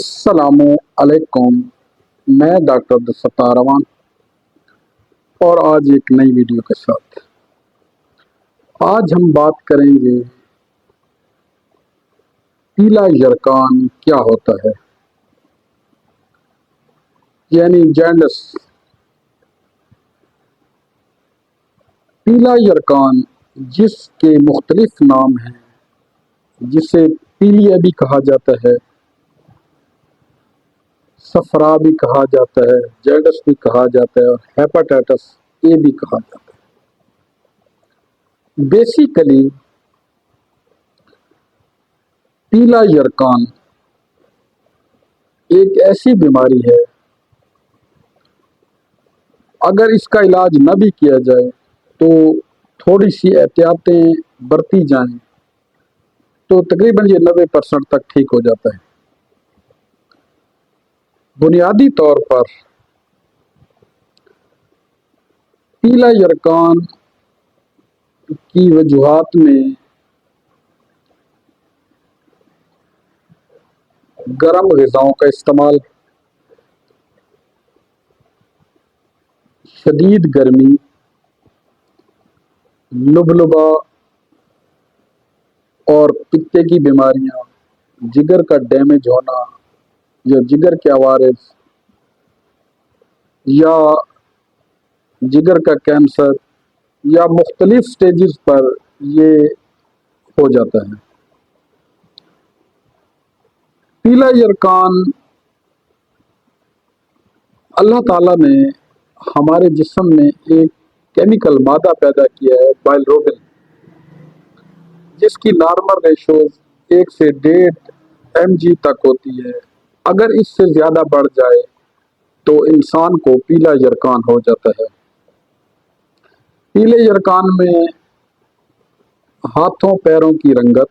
السلام علیکم، میں ڈاکٹر عبدالستار امان اور آج ایک نئی ویڈیو کے ساتھ آج ہم بات کریں گے پیلا یرکان کیا ہوتا ہے، یعنی جینڈس۔ پیلا یرکان جس کے مختلف نام ہیں، جسے پیلیا بھی کہا جاتا ہے، صفرا بھی کہا جاتا ہے، جینڈس بھی کہا جاتا ہے اور ہیپاٹائٹس اے بھی کہا جاتا ہے۔ بیسیکلی پیلا یرکان ایک ایسی بیماری ہے، اگر اس کا علاج نہ بھی کیا جائے تو تھوڑی سی احتیاطیں برتی جائیں تو تقریباً یہ 90% تک ٹھیک ہو جاتا ہے۔ بنیادی طور پر پیلا یرکان کی وجوہات میں گرم غذاؤں کا استعمال، شدید گرمی، لبلبا اور پتے کی بیماریاں، جگر کا ڈیمیج ہونا یا جگر کے عوارض یا جگر کا کینسر یا مختلف سٹیجز پر یہ ہو جاتا ہے۔ پیلا یرکان اللہ تعالیٰ نے ہمارے جسم میں ایک کیمیکل مادہ پیدا کیا ہے، بائلروبن، جس کی نارمل ریشوز 1 سے 1.5 mg تک ہوتی ہے۔ اگر اس سے زیادہ بڑھ جائے تو انسان کو پیلا یرکان ہو جاتا ہے۔ پیلے یرکان میں ہاتھوں پیروں کی رنگت،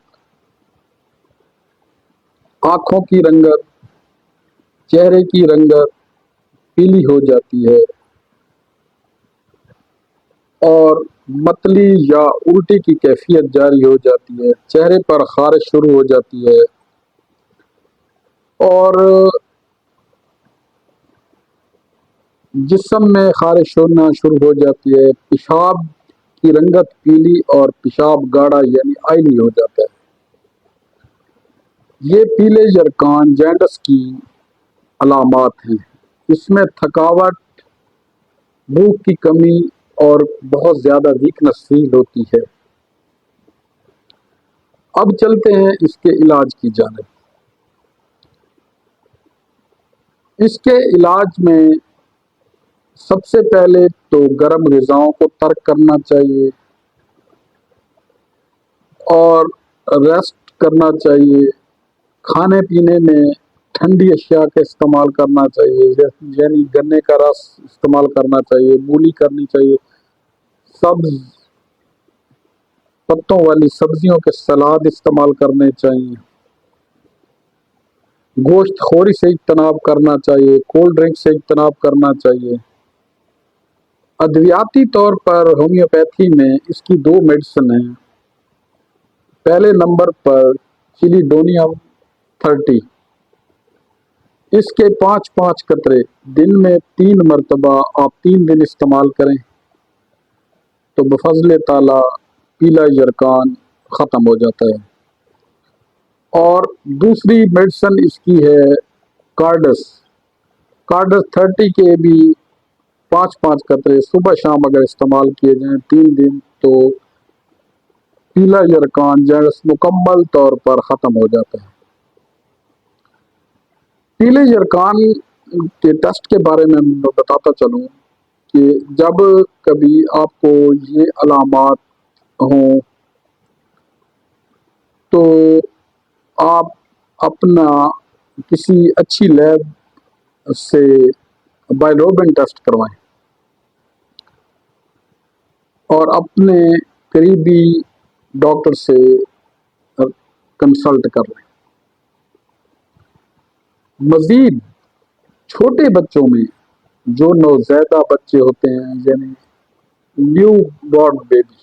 آنکھوں کی رنگت، چہرے کی رنگت پیلی ہو جاتی ہے اور متلی یا الٹی کی کیفیت جاری ہو جاتی ہے، چہرے پر خارش شروع ہو جاتی ہے اور جسم میں خارش ہونا شروع ہو جاتی ہے، پیشاب کی رنگت پیلی اور پیشاب گاڑھا یعنی آئلی ہو جاتا ہے۔ یہ پیلے یرکان جینڈس کی علامات ہیں۔ اس میں تھکاوٹ، بھوک کی کمی اور بہت زیادہ ویکنس فیل ہوتی ہے۔ اب چلتے ہیں اس کے علاج کی جانب۔ اس کے علاج میں سب سے پہلے تو گرم غذاؤں کو ترک کرنا چاہیے اور ریسٹ کرنا چاہیے۔ کھانے پینے میں ٹھنڈی اشیاء کا استعمال کرنا چاہیے، یعنی گنے کا رس استعمال کرنا چاہیے، مولی کرنی چاہیے، سبز پتوں والی سبزیوں کے سلاد استعمال کرنے چاہیے، گوشت خوری سے اجتناب کرنا چاہیے، کولڈ ڈرنک سے اجتناب کرنا چاہیے۔ ادویاتی طور پر ہومیوپیتھی میں اس کی 2 میڈیسن ہیں۔ پہلے نمبر پر چلیڈونیم 30، اس کے 5 قطرے دن میں 3 مرتبہ آپ 3 دن استعمال کریں تو بفضل تعالی پیلا یرکان ختم ہو جاتا ہے۔ اور دوسری میڈیسن اس کی ہے کارڈس 30 کے بھی 5 قطرے صبح شام اگر استعمال کیے جائیں 3 دن تو پیلا یرکان جینڈس مکمل طور پر ختم ہو جاتا ہے۔ پیلے یرکان کے ٹیسٹ کے بارے میں بتاتا چلوں کہ جب کبھی آپ کو یہ علامات ہوں تو آپ اپنا کسی اچھی لیب سے بائلروبن ٹیسٹ کروائیں اور اپنے قریبی ڈاکٹر سے کنسلٹ کر لیں۔ مزید چھوٹے بچوں میں جو نوزائیدہ بچے ہوتے ہیں، یعنی نیو بورن بیبی،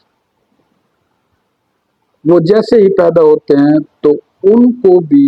وہ جیسے ہی پیدا ہوتے ہیں تو ان کو بھی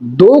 2